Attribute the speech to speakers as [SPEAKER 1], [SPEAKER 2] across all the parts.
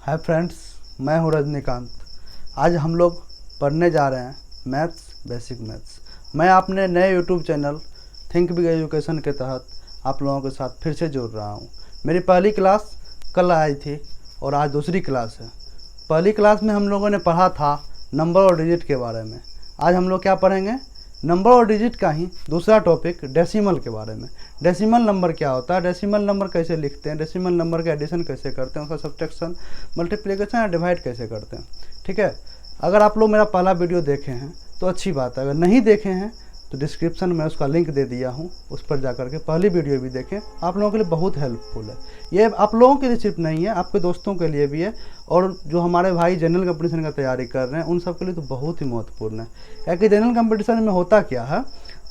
[SPEAKER 1] Hi friends, मैं हूं रजनीकांत। आज हम लोग पढ़ने जा रहे हैं मैथ्स, बेसिक मैथ्स। मैं अपने नए YouTube channel think big education के तहत आप लोगों के साथ फिर से जुड़ रहा हूं। मेरी पहली क्लास कल आई थी और आज दूसरी क्लास है। पहली क्लास में हम लोगों ने पढ़ा था नंबर और डिजिट के बारे में। आज हम लोग क्या पढ़ेंगे? नंबर और डिजिट का ही दूसरा टॉपिक डेसिमल के बारे में। डेसिमल नंबर क्या होता है, डेसिमल नंबर कैसे लिखते हैं, डेसिमल नंबर का एडिशन कैसे करते हैं, उसका सब्ट्रैक्शन, मल्टीप्लिकेशन या डिवाइड कैसे करते हैं। ठीक है, अगर आप लोग मेरा पहला वीडियो देखे हैं तो अच्छी बात है, अगर नहीं देखे हैं तो डिस्क्रिप्शन में उसका लिंक दे दिया हूँ, उस पर जा कर के पहली वीडियो भी देखें। आप लोगों के लिए बहुत हेल्पफुल है। ये आप लोगों के लिए सिर्फ नहीं है, आपके दोस्तों के लिए भी है, और जो हमारे भाई जनरल कंपटीशन का तैयारी कर रहे हैं उन सब के लिए तो बहुत ही महत्वपूर्ण है। क्योंकि जनरल कंपटीशन में होता क्या है,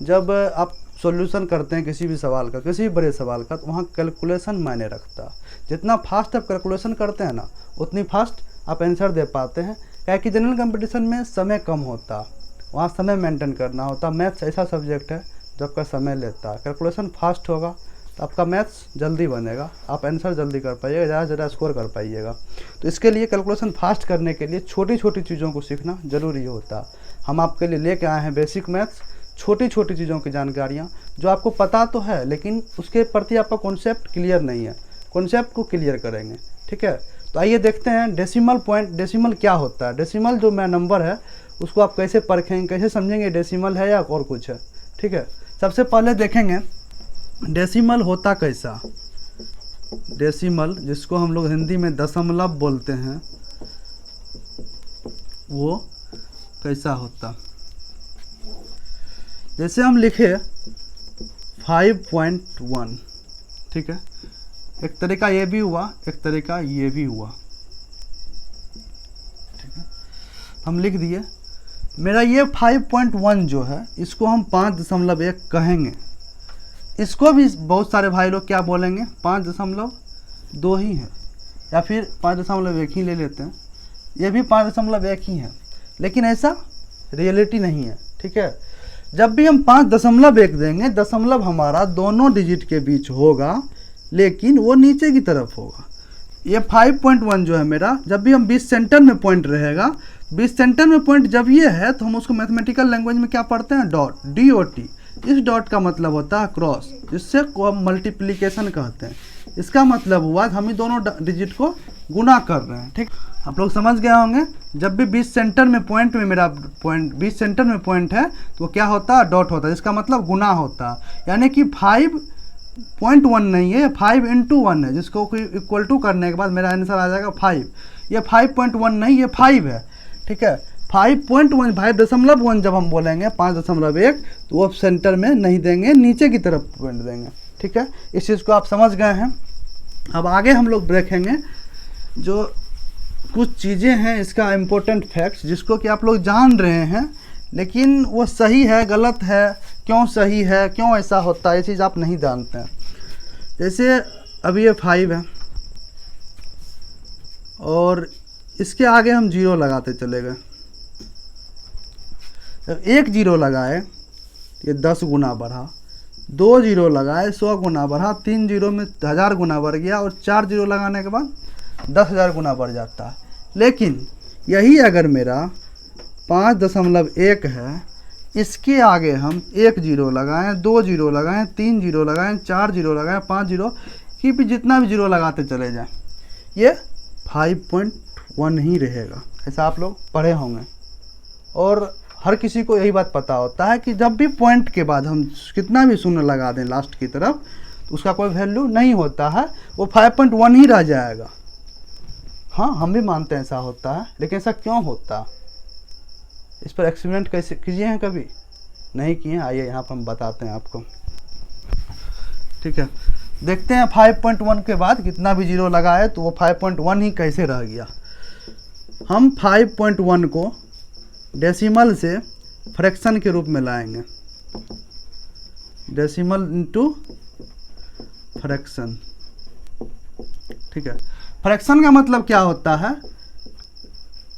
[SPEAKER 1] जब आप सॉल्यूशन करते हैं किसी भी सवाल का, किसी भी बड़े सवाल का, तो वहाँ कैलकुलेशन मायने रखता है। जितना फास्ट आप कैलकुलेशन करते हैं ना, उतनी फास्ट आप आंसर दे पाते हैं। क्योंकि जनरल कंपटीशन में समय कम होता, वहाँ समय मेंटेन करना होता। मैथ्स ऐसा सब्जेक्ट है जो आपका समय लेता है। कैलकुलेशन फास्ट होगा तो आपका मैथ्स जल्दी बनेगा, आप आंसर जल्दी कर पाइएगा, ज़्यादा से ज़्यादा स्कोर कर पाइएगा। तो इसके लिए कैलकुलेशन फास्ट करने के लिए छोटी छोटी चीज़ों को सीखना ज़रूरी होता है। हम आपके लिए लेके आए हैं बेसिक मैथ्स, छोटी छोटी चीज़ों की जानकारियाँ जो आपको पता तो है लेकिन उसके प्रति आपका कॉन्सेप्ट क्लियर नहीं है। कॉन्सेप्ट को क्लियर करेंगे। ठीक है, तो आइए देखते हैं डेसिमल पॉइंट। डेसिमल क्या होता है? डेसिमल जो मेरा नंबर है उसको आप कैसे परखेंगे, कैसे समझेंगे डेसिमल है या और कुछ है। ठीक है, सबसे पहले देखेंगे डेसिमल होता कैसा। डेसिमल, जिसको हम लोग हिंदी में दशमलव बोलते हैं, वो कैसा होता। जैसे हम लिखे 5.1, ठीक है, एक तरीका ये भी हुआ, एक तरीका ये भी हुआ। ठीक है, हम लिख दिए। मेरा ये 5.1 जो है इसको हम 5.1 कहेंगे। इसको भी बहुत सारे भाई लोग क्या बोलेंगे, 5.2 ही है, या फिर 5.1 ही ले लेते हैं। ये भी 5.1 ही है, लेकिन ऐसा रियलिटी नहीं है। ठीक है, जब भी हम 5.1 देंगे, दशमलव हमारा दोनों डिजिट के बीच होगा, लेकिन वो नीचे की तरफ होगा। ये 5.1 जो है मेरा, जब भी हम 20 सेंटर में पॉइंट रहेगा, 20 सेंटर में पॉइंट जब ये है तो हम उसको मैथमेटिकल लैंग्वेज में क्या पढ़ते हैं, डॉट, DOT। इस डॉट का मतलब होता है क्रॉस, जिससे को हम मल्टीप्लिकेशन कहते हैं। इसका मतलब हुआ हम ही दोनों डिजिट को गुना कर रहे हैं। ठीक, आप लोग समझ गए होंगे। जब भी 20 सेंटर में पॉइंट में मेरा पॉइंट 20 सेंटर में पॉइंट है तो वो क्या होता है, डॉट होता है, जिसका मतलब गुना होता है। यानी कि 5.1 नहीं है, 5 × 1 है, जिसको इक्वल टू करने के बाद मेरा आंसर आ जाएगा 5। ये 5.1 नहीं, ये 5 है। ठीक है, 5.1, 5.1 जब हम बोलेंगे 5.1 तो वो सेंटर में नहीं देंगे, नीचे की तरफ पॉइंट देंगे। ठीक है, इस चीज़ को आप समझ गए हैं। अब आगे हम लोग देखेंगे जो कुछ चीज़ें हैं, इसका इम्पोर्टेंट फैक्ट्स, जिसको कि आप लोग जान रहे हैं लेकिन वो सही है गलत है, क्यों सही है, क्यों ऐसा होता है, ये चीज़ आप नहीं जानते हैं। जैसे अभी ये 5 है और इसके आगे हम 0 लगाते चले गए। जब 1 0 लगाए ये 10 गुना बढ़ा, 2 0 लगाए 100 गुना बढ़ा, 3 0 में 1000 गुना बढ़ गया, और 4 0 लगाने के बाद 10,000 गुना बढ़ जाता है। लेकिन यही अगर मेरा 5.1 है, इसके आगे हम 1 0 लगाएं, 2 0 लगाएं, 3 0 लगाएं, 4 0 लगाएं, 5 0 की भी जितना भी 0 लगाते चले जाएं, ये 5.1 ही रहेगा। ऐसा आप लोग पढ़े होंगे। और हर किसी को यही बात पता होता है कि जब भी पॉइंट के बाद हम कितना भी शून्य लगा दें लास्ट की तरफ, तो उसका कोई वैल्यू नहीं होता है, वो 5.1 ही रह जाएगा। हाँ, हम भी मानते हैं ऐसा होता है, लेकिन ऐसा क्यों होता, इस पर एक्सपेरिमेंट कैसे कीजिए हैं? कभी नहीं किए? आइए यहाँ पर हम बताते हैं आपको। ठीक है, देखते हैं 5.1 के बाद कितना भी 0 लगाए तो वो 5.1 ही कैसे रह गया। हम 5.1 को डेसिमल से फ्रैक्शन के रूप में लाएंगे। Decimal into fraction. ठीक है, फ्रैक्शन का मतलब क्या होता है,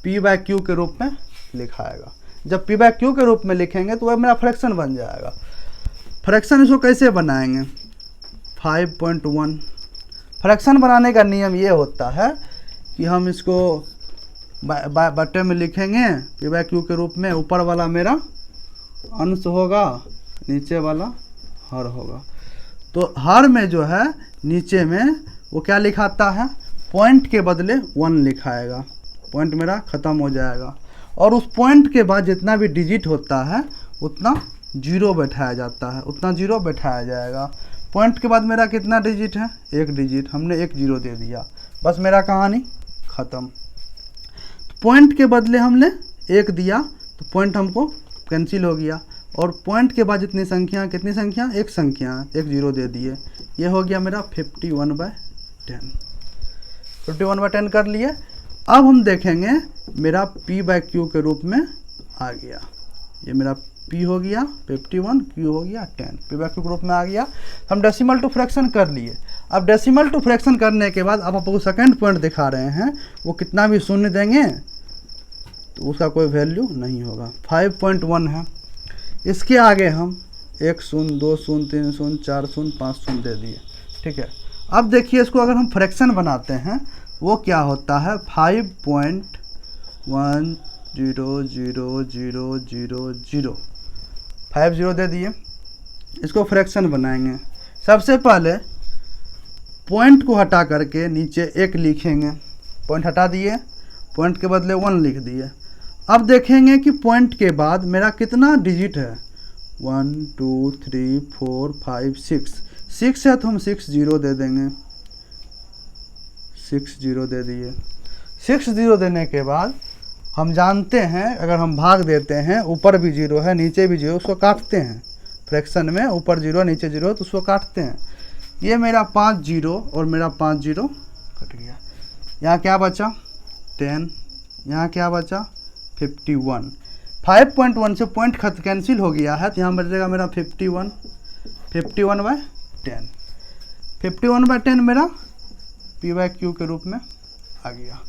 [SPEAKER 1] P/Q के रूप में लिखाएगा। जब P/Q के रूप में लिखेंगे तो वह मेरा फ्रैक्शन बन जाएगा। फ्रैक्शन इसको कैसे बनाएंगे, 5.1 फ्रैक्शन बनाने का नियम ये होता है कि हम इसको बट्टे में लिखेंगे पी बाई क्यू के रूप में। ऊपर वाला मेरा अंश होगा, नीचे वाला हर होगा। तो हर में जो है नीचे में वो क्या लिखाता है, पॉइंट के बदले 1 लिखाएगा, पॉइंट मेरा ख़त्म हो जाएगा। और उस पॉइंट के बाद जितना भी डिजिट होता है उतना 0 बैठाया जाता है, उतना 0 बैठाया जाएगा। पॉइंट के बाद मेरा कितना डिजिट है, 1 डिजिट, हमने 1 0 दे दिया, बस मेरा कहानी ख़त्म। तो पॉइंट के बदले हमने 1 दिया तो पॉइंट हमको कैंसिल हो गया। और पॉइंट के बाद जितनी संख्या, कितनी संख्या, एक संख्या, 1 0 दे दिए। ये हो गया मेरा 51/10, 51/10 कर लिए। अब हम देखेंगे मेरा p बाई क्यू के रूप में आ गया। ये मेरा p हो गया 51, q हो गया 10, p बाई क्यू के रूप में आ गया। हम डेसिमल टू फ्रैक्शन कर लिए। अब डेसिमल टू फ्रैक्शन करने के बाद अब आपको सेकंड पॉइंट दिखा रहे हैं, वो कितना भी शून्य देंगे तो उसका कोई वैल्यू नहीं होगा। 5.1 है। इसके आगे हम 1 0 2 0 3 0 4 0 5 0 दे दिए, ठीक है। अब देखिए इसको अगर हम फ्रैक्शन बनाते हैं वो क्या होता है, 5.1000000, 5 0 दे दिए। इसको फ्रैक्शन बनाएंगे। सबसे पहले पॉइंट को हटा करके नीचे 1 लिखेंगे, पॉइंट हटा दिए, पॉइंट के बदले 1 लिख दिए। अब देखेंगे कि पॉइंट के बाद मेरा कितना डिजिट है, 1 2 3 4 5 6 है तो हम 6 0 दे देंगे, 6 0 दे दिए। 6 0 देने के बाद हम जानते हैं अगर हम भाग देते हैं, ऊपर भी 0 है नीचे भी 0, उसको काटते हैं। फ्रैक्शन में ऊपर 0 नीचे 0 तो उसको काटते हैं। ये मेरा 5 0 और मेरा 5 0 कट गया। यहाँ क्या बचा 10, यहाँ क्या बचा 51। 5.1 से पॉइंट कैंसिल हो गया है तो यहाँ बचेगा मेरा 51, 51/10, 51/10 मेरा p बाई क्यू के रूप में आ गया।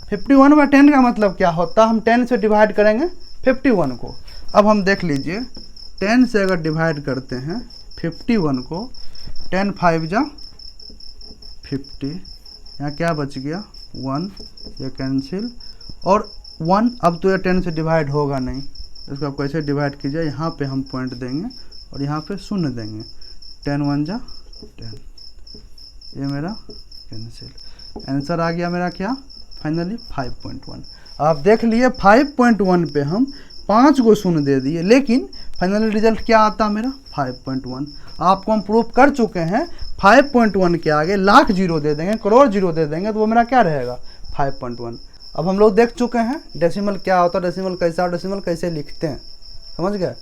[SPEAKER 1] 51/10 का मतलब क्या होता है, हम 10 से डिवाइड करेंगे 51 को। अब हम देख लीजिए 10 से अगर डिवाइड करते हैं 51 को, 10 5 जा 50, यहाँ क्या बच गया 1, ये कैंसिल और 1। अब तो ये 10 से डिवाइड होगा नहीं, इसको आप कैसे डिवाइड कीजिए, यहाँ पे हम पॉइंट देंगे और यहाँ पे 0 देंगे, 10 1 जा 10, ये मेरा कैंसिल। आंसर आ गया मेरा क्या, फाइनली 5.1। आप देख लिए 5.1 पे हम 5 को 0 दे दिए, लेकिन फाइनली रिजल्ट क्या आता मेरा 5.1। आपको हम प्रूफ कर चुके हैं 5.1 के आगे लाख 0 दे देंगे, करोड़ 0 दे देंगे तो वो मेरा क्या रहेगा 5.1। अब हम लोग देख चुके हैं डेसिमल क्या होता है, डेसिमल कैसा और डेसिमल कैसे लिखते हैं, समझ गए।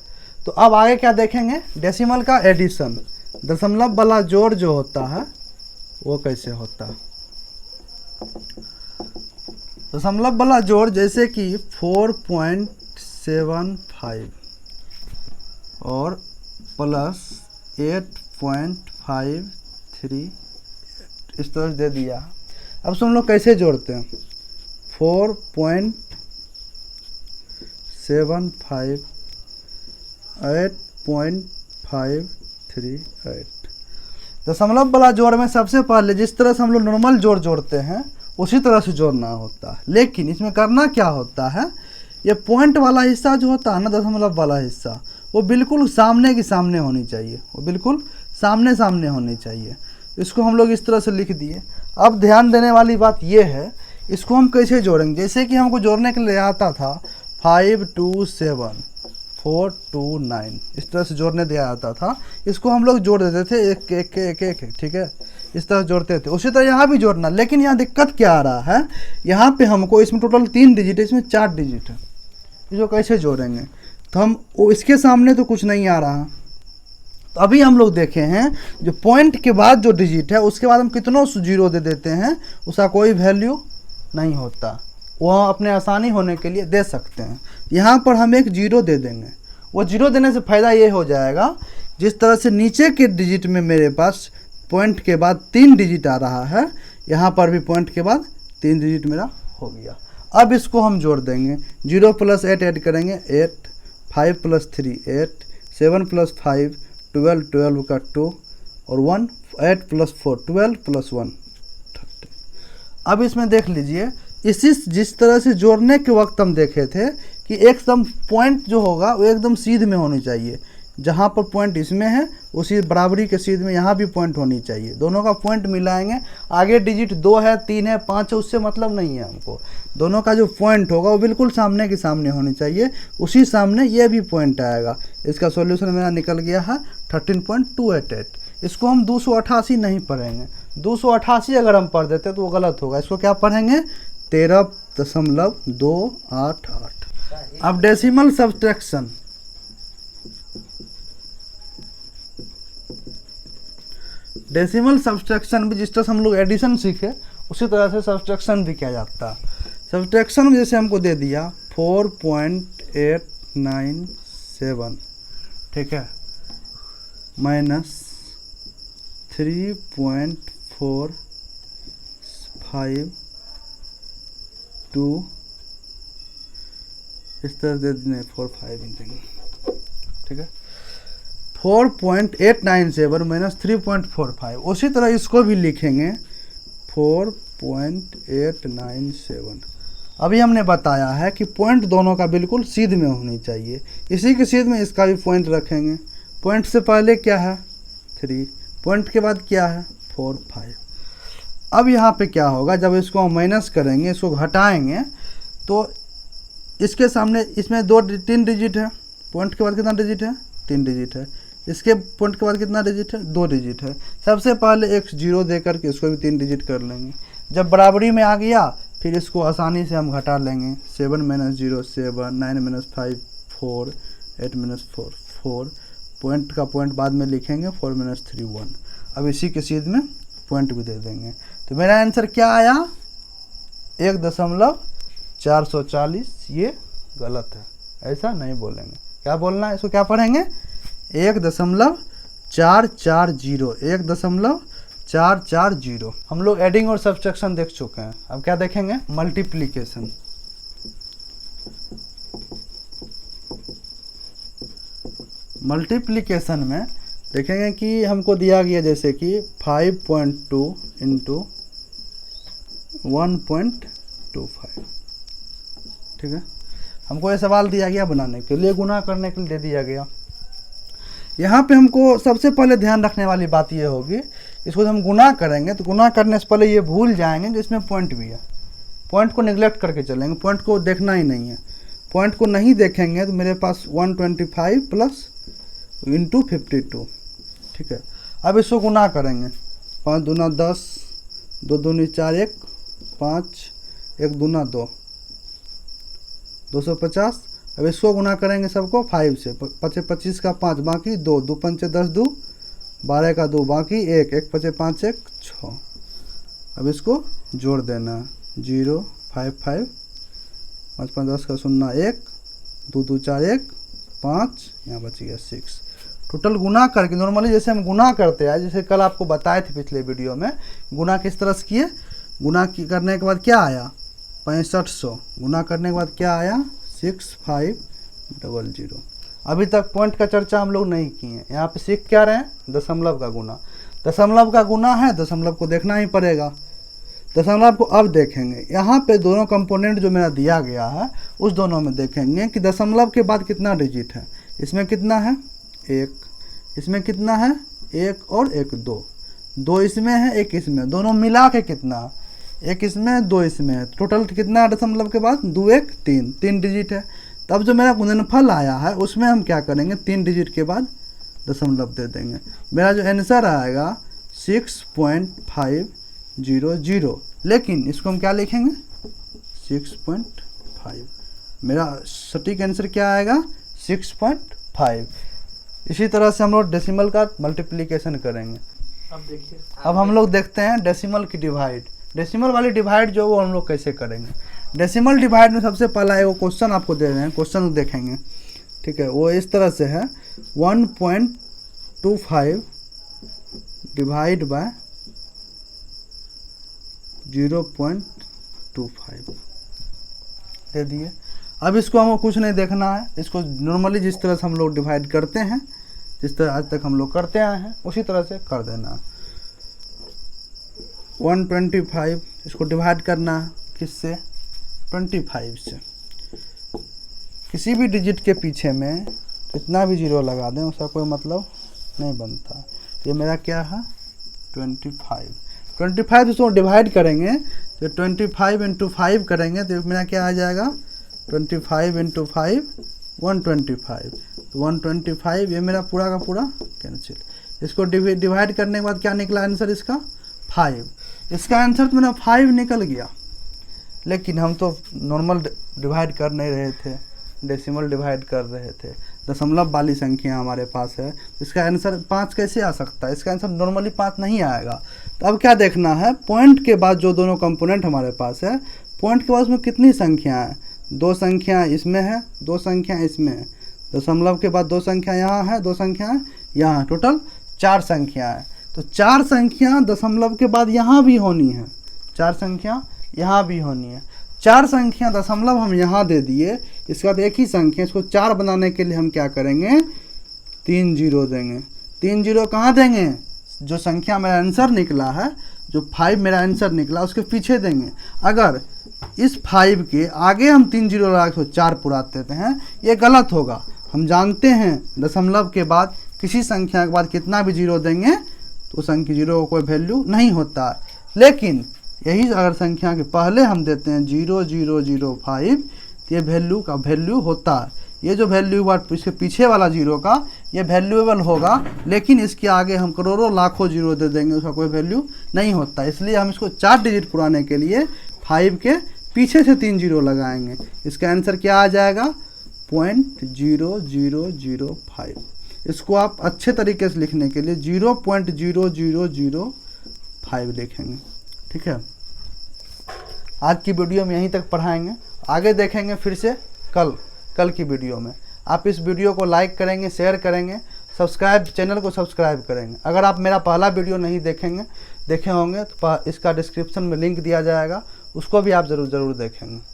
[SPEAKER 1] तो अब आगे क्या देखेंगे, डेसिमल का एडिशन, दशमलव वाला जोड़ जो होता है वो कैसे होता है। दशमलव वाला जोड़ जैसे कि 4.75 और प्लस 8.53 इस तरह से दे दिया। अब हम लोग कैसे जोड़ते हैं, 4.75 8.538। दशमलव वाला जोड़ में सबसे पहले जिस तरह से हम लोग नॉर्मल जोड़ जोड़ते हैं उसी तरह से जोड़ना होता है, लेकिन इसमें करना क्या होता है, ये पॉइंट वाला हिस्सा जो होता है ना, दशमलव वाला हिस्सा, वो बिल्कुल सामने की सामने होनी चाहिए, वो बिल्कुल सामने सामने होनी चाहिए। इसको हम लोग इस तरह से लिख दिए। अब ध्यान देने वाली बात ये है, इसको हम कैसे जोड़ेंगे, जैसे कि हमको जोड़ने के लिए आता था 527 इस तरह से जोड़ने दिया जाता था। इसको हम लोग जोड़ देते थे एक एक एक एक, ठीक है, इस तरह जोड़ते थे। उसी तरह यहाँ भी जोड़ना, लेकिन यहाँ दिक्कत क्या आ रहा है, यहाँ पे हमको इसमें टोटल 3 डिजिट है, इसमें 4 डिजिट है। इसको कैसे जोड़ेंगे, तो हम इसके सामने तो कुछ नहीं आ रहा। तो अभी हम लोग देखे हैं जो पॉइंट के बाद जो डिजिट है उसके बाद हम कितनों 0 दे देते हैं, उसका कोई वैल्यू नहीं होता, वो हम अपने आसानी होने के लिए दे सकते हैं। यहाँ पर हम एक 0 दे देंगे। वो 0 देने से फ़ायदा ये हो जाएगा, जिस तरह से नीचे के डिजिट में मेरे पास पॉइंट के बाद 3 डिजिट आ रहा है, यहाँ पर भी पॉइंट के बाद 3 डिजिट मेरा हो गया। अब इसको हम जोड़ देंगे, 0 + 8 ऐड करेंगे 8, 5 + 3 8, 7 + 5 12, 12 का 2 और 1, 8 + 4 12 + 1 30। अब इसमें देख लीजिए, इसी जिस तरह से जोड़ने के वक्त हम देखे थे कि एकदम पॉइंट जो होगा वो एकदम सीध में होनी चाहिए। जहाँ पर पॉइंट इसमें है उसी बराबरी के सीध में यहाँ भी पॉइंट होनी चाहिए। दोनों का पॉइंट मिलाएंगे, आगे डिजिट 2 है 3 है 5 है उससे मतलब नहीं है हमको। दोनों का जो पॉइंट होगा वो बिल्कुल सामने के सामने होनी चाहिए, उसी सामने ये भी पॉइंट आएगा। इसका सॉल्यूशन मेरा निकल गया है 13.288। इसको हम 288 नहीं पढ़ेंगे, 288 अगर हम पढ़ देते तो वो गलत होगा। इसको क्या पढ़ेंगे 13.288। अब डेसिमल सब्ट्रैक्शन, डेसिमल सब्ट्रैक्शन भी जिस तरह से हम लोग एडिशन सीखे उसी तरह से सब्ट्रैक्शन भी किया जाता है। सब्ट्रैक्शन में जैसे हमको दे दिया 4.897, ठीक है, माइनस 3.452, इस तरह दे दें 45, ठीक है, 4.897 माइनस 3.45। उसी तरह इसको भी लिखेंगे 4.897। अभी हमने बताया है कि पॉइंट दोनों का बिल्कुल सीध में होनी चाहिए, इसी के सीध में इसका भी पॉइंट रखेंगे। पॉइंट से पहले क्या है 3, पॉइंट के बाद क्या है 4 5। अब यहाँ पे क्या होगा, जब इसको हम माइनस करेंगे, इसको घटाएंगे, तो इसके सामने इसमें 3 डिजिट है, पॉइंट के बाद कितना डिजिट है 3 डिजिट है, इसके पॉइंट के बाद कितना डिजिट है 2 डिजिट है। सबसे पहले एक 0 दे करके इसको भी 3 डिजिट कर लेंगे। जब बराबरी में आ गया फिर इसको आसानी से हम घटा लेंगे। 7 - 0 7, 9 - 5 4, 8 - 4 4। पॉइंट का पॉइंट बाद में लिखेंगे, 4 - 3 1। अब इसी के सीध में पॉइंट भी दे देंगे। तो मेरा आंसर क्या आया 1.440। ये गलत है, ऐसा नहीं बोलेंगे। क्या बोलना है, इसको क्या पढ़ेंगे 1.440, 1.440। हम लोग एडिंग और सब्ट्रैक्शन देख चुके हैं, अब क्या देखेंगे मल्टीप्लिकेशन। मल्टीप्लिकेशन में देखेंगे कि हमको दिया गया जैसे कि 5.2 × 1.25, ठीक है। हमको ये सवाल दिया गया बनाने के लिए, गुना करने के लिए दे दिया गया। यहाँ पे हमको सबसे पहले ध्यान रखने वाली बात ये होगी, इसको हम गुना करेंगे तो गुना करने से पहले ये भूल जाएंगे कि इसमें पॉइंट भी है। पॉइंट को निगलेक्ट करके चलेंगे, पॉइंट को देखना ही नहीं है। पॉइंट को नहीं देखेंगे तो मेरे पास 125 प्लस × 52, ठीक है। अब इसको गुना करेंगे, 5 दूना 10, 2 दूनी 4 1 5, 1 दूना 2, 250। अब इसको गुना करेंगे सबको 5 से, 25 का 5 बाकी 2, 2 पंचे 10 2, 12 का 2 बाकी 1, 1 पचे 5 1 6। अब इसको जोड़ देना 0 5 5, 5 5 10 का 0 1, 2 2 4 1 5, यहाँ बच गया 6। टोटल गुना करके नॉर्मली जैसे हम गुना करते हैं, जैसे कल आपको बताए थे पिछले वीडियो में, गुना किस तरह से किए। गुना करने के बाद क्या आया 6500, गुना करने के बाद क्या आया 6500। अभी तक पॉइंट का चर्चा हम लोग नहीं किए हैं। यहाँ पे सीख क्या रहे हैं, दशमलव का गुना। दशमलव का गुना है, दशमलव को देखना ही पड़ेगा। दशमलव को अब देखेंगे, यहाँ पे दोनों कंपोनेंट जो मेरा दिया गया है उस दोनों में देखेंगे कि दशमलव के बाद कितना डिजिट है। इसमें कितना है 1, इसमें कितना है 1 और 1 2 इसमें है 1 इसमें, दोनों मिला के कितना 1 इसमें 2 इसमें है। टोटल कितना है दशमलव के बाद 2 1 3 डिजिट है। तब जो मेरा गुणनफल आया है उसमें हम क्या करेंगे 3 डिजिट के बाद दशमलव दे देंगे। मेरा जो आंसर आएगा 6.500, लेकिन इसको हम क्या लिखेंगे 6.5। मेरा सटीक आंसर क्या आएगा 6.5। इसी तरह से हम लोग डेसिमल का मल्टीप्लिकेशन करेंगे।
[SPEAKER 2] अब देखिए,
[SPEAKER 1] अब हम लोग देखते हैं डेसिमल की डिवाइड। डेसिमल वाली डिवाइड जो वो हम लोग कैसे करेंगे। डेसिमल डिवाइड में सबसे पहला एक क्वेश्चन आपको दे रहे हैं, क्वेश्चन देखेंगे, ठीक है। वो इस तरह से है 1.25 डिवाइड बाय 0.25 दे दिए। अब इसको हमको कुछ नहीं देखना है, इसको नॉर्मली जिस तरह से हम लोग डिवाइड करते हैं, जिस तरह आज तक हम लोग करते आए हैं उसी तरह से कर देना। 125 इसको डिवाइड करना है किससे, 25 से। किसी भी डिजिट के पीछे में कितना भी जीरो लगा दें उसका कोई मतलब नहीं बनता। ये मेरा क्या है 25 इसको डिवाइड करेंगे तो 25 × 5 करेंगे तो मेरा क्या आ जाएगा 25 × 5 125, तो 125 ये मेरा पूरा का पूरा कैंसिल। इसको डिवाइड करने के बाद क्या निकला आंसर इसका 5। इसका आंसर तो मेरा 5 निकल गया, लेकिन हम तो नॉर्मल डिवाइड कर नहीं रहे थे, डेसिमल डिवाइड कर रहे थे, दशमलव वाली संख्या हमारे पास है। इसका आंसर 5 कैसे आ सकता है, इसका आंसर नॉर्मली 5 नहीं आएगा। तो अब क्या देखना है, पॉइंट के बाद जो दोनों कंपोनेंट हमारे पास है, पॉइंट के बाद उसमें कितनी संख्या है, 2 संख्या इसमें है, 2 संख्या इसमें है, दशमलव के बाद 2 संख्या यहाँ है, 2 संख्या यहाँ, टोटल 4 संख्या है। तो 4 संख्या दशमलव के बाद यहाँ भी होनी है, 4 संख्या यहाँ भी होनी है। 4 संख्या दशमलव हम यहाँ दे दिए, इसके बाद एक ही संख्या, इसको 4 बनाने के लिए हम क्या करेंगे 3 जीरो देंगे। 3 जीरो कहाँ देंगे, जो संख्या मेरा आंसर निकला है, जो 5 मेरा आंसर निकला उसके पीछे देंगे। अगर इस 5 के आगे हम 3 जीरो लगा के 4 पुरा देते हैं, ये गलत होगा। हम जानते हैं दशमलव के बाद किसी संख्या के बाद कितना भी जीरो देंगे तो संख्या जीरो को कोई वैल्यू नहीं होता। लेकिन यही अगर संख्या के पहले हम देते हैं 0005 तो ये वैल्यू का वैल्यू होता है। ये जो वैल्यू हुआ इसके पीछे वाला जीरो का ये वैल्यूएबल होगा, लेकिन इसके आगे हम करोड़ों लाखों जीरो दे देंगे उसका कोई वैल्यू नहीं होता। इसलिए हम इसको 4 डिजिट पुराने के लिए 5 के पीछे से 3 जीरो लगाएंगे। इसका आंसर क्या आ जाएगा 0.0005। इसको आप अच्छे तरीके से लिखने के लिए 0.0005 लिखेंगे। ठीक है, आज की वीडियो में यहीं तक पढ़ाएंगे, आगे देखेंगे फिर से कल की वीडियो में। आप इस वीडियो को लाइक करेंगे, शेयर करेंगे, चैनल को सब्सक्राइब करेंगे। अगर आप मेरा पहला वीडियो नहीं देखे होंगे तो इसका डिस्क्रिप्शन में लिंक दिया जाएगा, उसको भी आप ज़रूर देखेंगे।